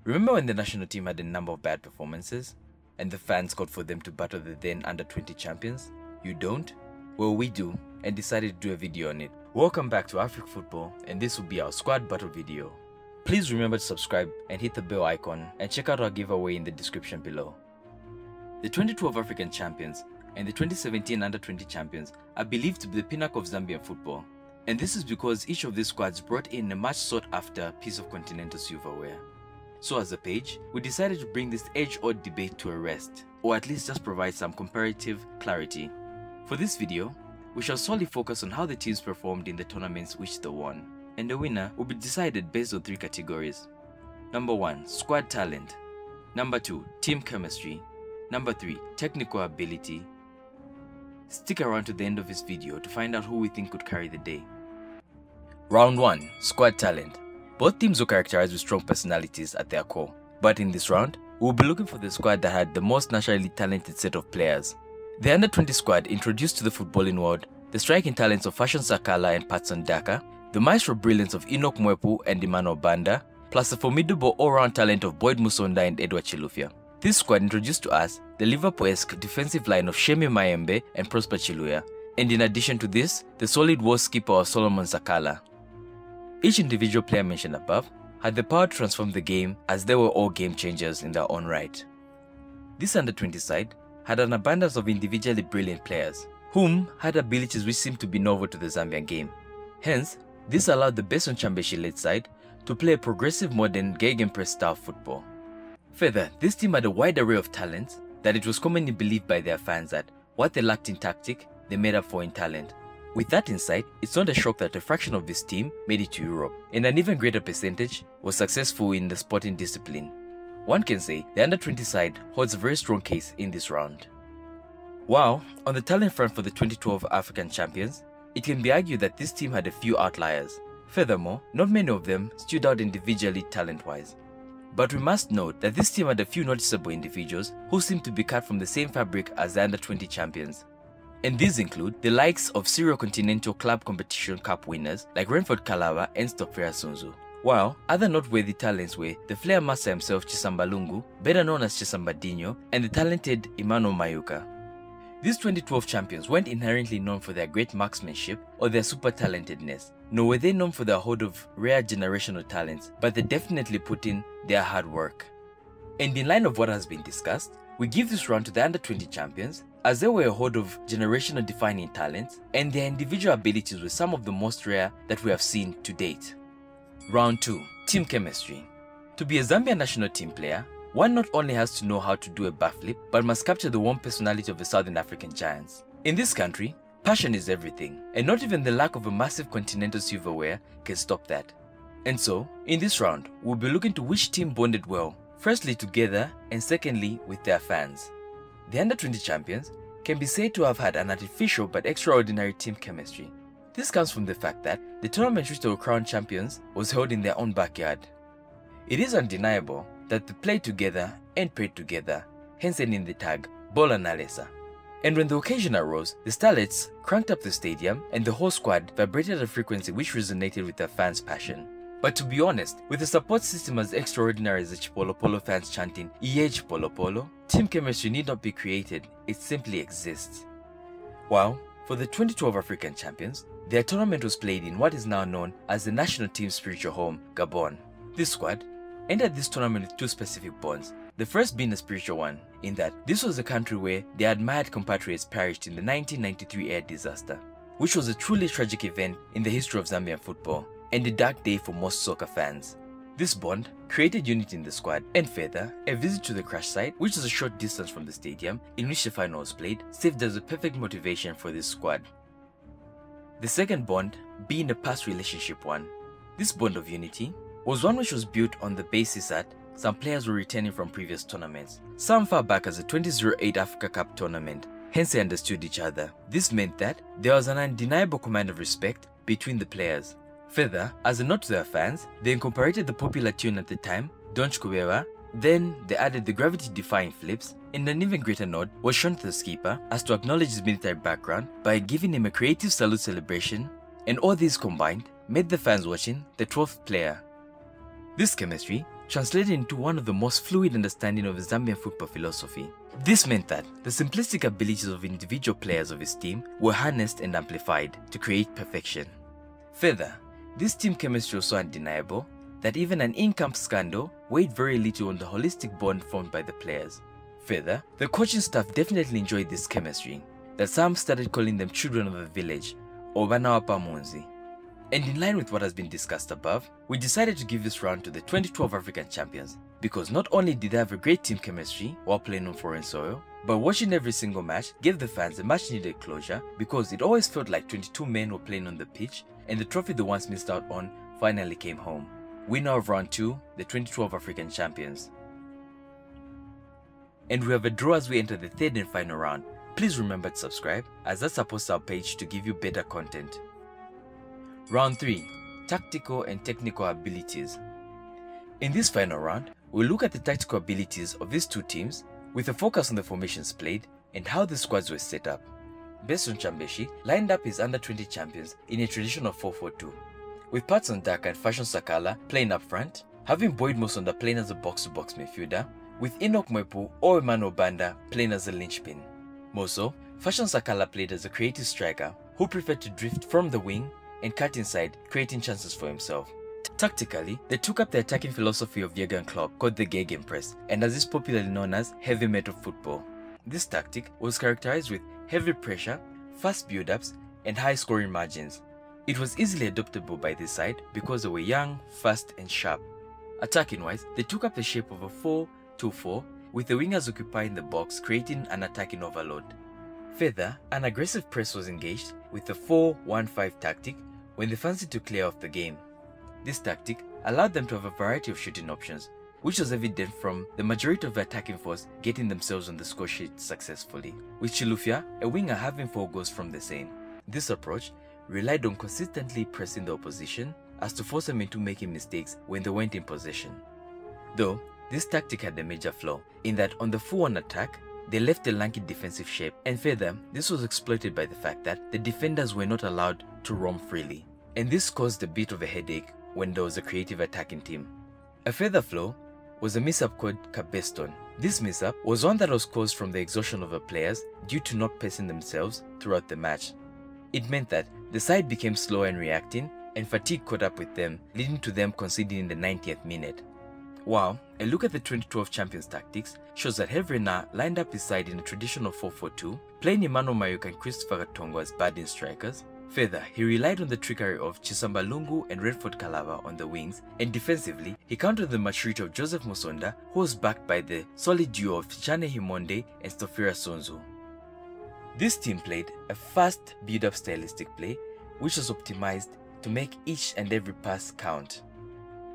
Remember when the national team had a number of bad performances and the fans called for them to battle the then under-20 champions? You don't? Well, we do, and decided to do a video on it. Welcome back to Afrik Football, and this will be our squad battle video. Please remember to subscribe and hit the bell icon, and check out our giveaway in the description below. The 2012 African champions and the 2017 under-20 champions are believed to be the pinnacle of Zambian football, and this is because each of these squads brought in a much sought after piece of continental silverware. So as a page, we decided to bring this age-old debate to a rest, or at least just provide some comparative clarity. For this video, we shall solely focus on how the teams performed in the tournaments which they won, and the winner will be decided based on 3 categories. Number 1, squad talent. Number 2, team chemistry. Number 3, technical ability. Stick around to the end of this video to find out who we think could carry the day. Round 1, squad talent. Both teams were characterized with strong personalities at their core, but in this round, we will be looking for the squad that had the most naturally talented set of players. The under-20 squad introduced to the footballing world the striking talents of Fashion Sakala and Patson Daka, the maestro brilliance of Enoch Mwepu and Emmanuel Banda, plus the formidable all-round talent of Boyd Musonda and Edward Chilufya. This squad introduced to us the Liverpool-esque defensive line of Shemi Mayembe and Prosper Chiluya, and in addition to this, the solid war skipper of Solomon Sakala. Each individual player mentioned above had the power to transform the game, as they were all game changers in their own right. This under-20 side had an abundance of individually brilliant players, whom had abilities which seemed to be novel to the Zambian game. Hence, this allowed the best on Chambeshi-led side to play a progressive modern gegenpress style football. Further, this team had a wide array of talents that it was commonly believed by their fans that what they lacked in tactic, they made up for in talent. With that insight, it's not a shock that a fraction of this team made it to Europe, and an even greater percentage was successful in the sporting discipline. One can say the under-20 side holds a very strong case in this round. While on the talent front for the 2012 African champions, it can be argued that this team had a few outliers. Furthermore, not many of them stood out individually talent-wise. But we must note that this team had a few noticeable individuals who seemed to be cut from the same fabric as the under-20 champions. And these include the likes of serial Continental Club Competition Cup winners like Renford Kalawa and Stokfera Sunzu. While other noteworthy talents were the flair master himself Chisamba Lungu, better known as Chisamba Dinho, and the talented Emmanuel Mayuka. These 2012 champions weren't inherently known for their great marksmanship or their super talentedness, nor were they known for their hoard of rare generational talents, but they definitely put in their hard work. And in line of what has been discussed, we give this round to the under-20 champions, as they were a hoard of generational defining talents, and their individual abilities were some of the most rare that we have seen to date. Round 2, team chemistry. To be a Zambian national team player, one not only has to know how to do a backflip, but must capture the warm personality of the Southern African giants. In this country, passion is everything, and not even the lack of a massive continental silverware can stop that. And so, in this round, we'll be looking to which team bonded well, firstly together and secondly with their fans. The under-20 champions can be said to have had an artificial but extraordinary team chemistry. This comes from the fact that the tournament which they were crowned champions was held in their own backyard. It is undeniable that they played together and prayed together, hence ending the tag Bola na Lesa. And when the occasion arose, the Starlets cranked up the stadium and the whole squad vibrated at a frequency which resonated with their fans' passion. But to be honest, with a support system as extraordinary as the Chipolo Polo fans chanting "Iye Chipolo Polo," team chemistry need not be created, it simply exists. While, for the 2012 African champions, their tournament was played in what is now known as the national team's spiritual home, Gabon. This squad entered this tournament with 2 specific bonds, the first being a spiritual one, in that this was the country where their admired compatriots perished in the 1993 air disaster, which was a truly tragic event in the history of Zambian football, and a dark day for most soccer fans. This bond created unity in the squad, and further, a visit to the crash site, which was a short distance from the stadium in which the final was played, served as a perfect motivation for this squad. The second bond being a past relationship one. This bond of unity was one which was built on the basis that some players were returning from previous tournaments, some far back as the 2008 Africa Cup tournament, hence they understood each other. This meant that there was an undeniable command of respect between the players. Further, as a note to their fans, they incorporated the popular tune at the time, Donch Kubewa, then they added the gravity-defying flips, and an even greater nod was shown to the skipper as to acknowledge his military background by giving him a creative salute celebration, and all these combined made the fans watching the 12th player. This chemistry translated into one of the most fluid understanding of Zambian football philosophy. This meant that the simplistic abilities of individual players of his team were harnessed and amplified to create perfection. Further, this team chemistry was so undeniable that even an in-camp scandal weighed very little on the holistic bond formed by the players. Further, the coaching staff definitely enjoyed this chemistry, that some started calling them children of the village, or Bana Pamunzi. And in line with what has been discussed above, we decided to give this round to the 2012 African champions, because not only did they have a great team chemistry while playing on foreign soil, but watching every single match gave the fans a much needed closure, because it always felt like 22 men were playing on the pitch and the trophy they once missed out on finally came home. Winner of round 2, the 2012 African champions. And we have a draw as we enter the third and final round. Please remember to subscribe, as that supports our page to give you better content. Round 3, Tactical and Technical Abilities. In this final round, we'll look at the tactical abilities of these two teams with a focus on the formations played and how the squads were set up. Beson Chambeshi lined up his under-20 champions in a traditional 4-4-2, with Patson Daka and Fashion Sakala playing up front, having Boyd Musonda playing as a box-to-box midfielder, with Enoch Mwepu or Emmanuel Banda playing as a linchpin. More so, Fashion Sakala played as a creative striker who preferred to drift from the wing and cut inside, creating chances for himself. Tactically, they took up the attacking philosophy of Jurgen Klopp called the Gegenpress, and as is popularly known as heavy metal football. This tactic was characterized with heavy pressure, fast build-ups, and high scoring margins. It was easily adoptable by this side because they were young, fast, and sharp. Attacking-wise, they took up the shape of a 4-2-4, with the wingers occupying the box, creating an attacking overload. Further, an aggressive press was engaged with the 4-1-5 tactic when they fancied to clear off the game. This tactic allowed them to have a variety of shooting options, which was evident from the majority of the attacking force getting themselves on the score sheet successfully, with Chilufya, a winger, having 4 goals from the same. This approach relied on consistently pressing the opposition as to force them into making mistakes when they weren't in possession. Though, this tactic had a major flaw, in that on the full-on attack, they left a lanky defensive shape, and further, this was exploited by the fact that the defenders were not allowed to roam freely, and this caused a bit of a headache when there was a creative attacking team. A further flaw was a mishap called Cabeston. This mishap was one that was caused from the exhaustion of the players due to not pacing themselves throughout the match. It meant that the side became slower in reacting, and fatigue caught up with them, leading to them conceding in the 90th minute. Wow, a look at the 2012 champions tactics shows that Hevrena lined up his side in a traditional 4-4-2, playing Emmanuel Mayuka and Christopher Katongo as bad-in strikers. Further, he relied on the trickery of Chisamba Lungu and Redford Kalava on the wings, and defensively, he countered the maturity of Joseph Musonda, who was backed by the solid duo of Chane Himonde and Stofira Sonzu. This team played a fast build-up stylistic play, which was optimized to make each and every pass count.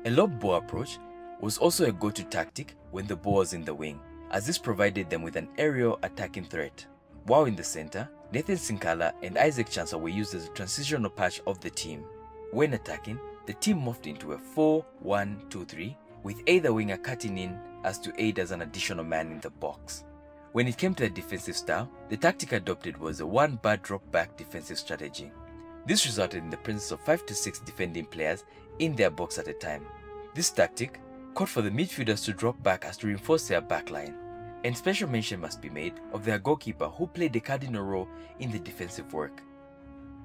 A lob ball approach was also a go-to tactic when the ball was in the wing, as this provided them with an aerial attacking threat. While in the center, Nathan Sinkala and Isaac Chancellor were used as a transitional patch of the team. When attacking, the team morphed into a 4-1-2-3, with either winger cutting in as to aid as an additional man in the box. When it came to the defensive style, the tactic adopted was a one-bar drop-back defensive strategy. This resulted in the presence of 5 to 6 defending players in their box at a time. This tactic called for the midfielders to drop back as to reinforce their backline, and special mention must be made of their goalkeeper, who played a cardinal role in the defensive work.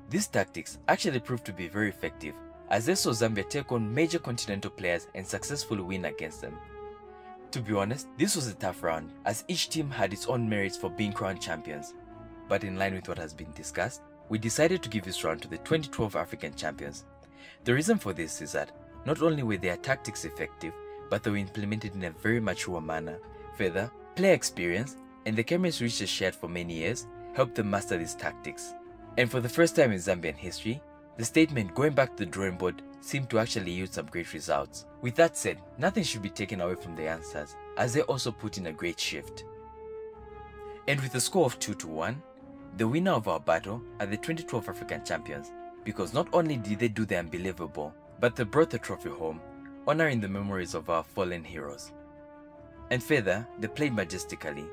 These tactics actually proved to be very effective, as they saw Zambia take on major continental players and successfully win against them. To be honest, this was a tough round, as each team had its own merits for being crowned champions. But in line with what has been discussed, we decided to give this round to the 2012 African champions. The reason for this is that not only were their tactics effective, but they were implemented in a very mature manner. Further, player experience and the chemistry which they shared for many years helped them master these tactics. And for the first time in Zambian history, the statement "going back to the drawing board" seemed to actually yield some great results. With that said, nothing should be taken away from the answers, as they also put in a great shift. And with a score of 2-1, the winner of our battle are the 2012 African champions, because not only did they do the unbelievable, but they brought the trophy home, honoring the memories of our fallen heroes. And further, they played majestically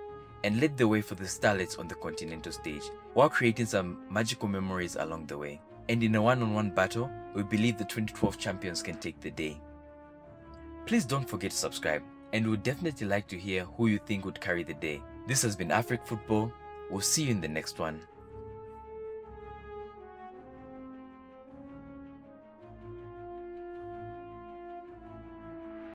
and led the way for the starlets on the continental stage, while creating some magical memories along the way. And in a one-on-one battle, we believe the 2012 champions can take the day. Please don't forget to subscribe, and we'd definitely like to hear who you think would carry the day. This has been Afrik Football. We'll see you in the next one.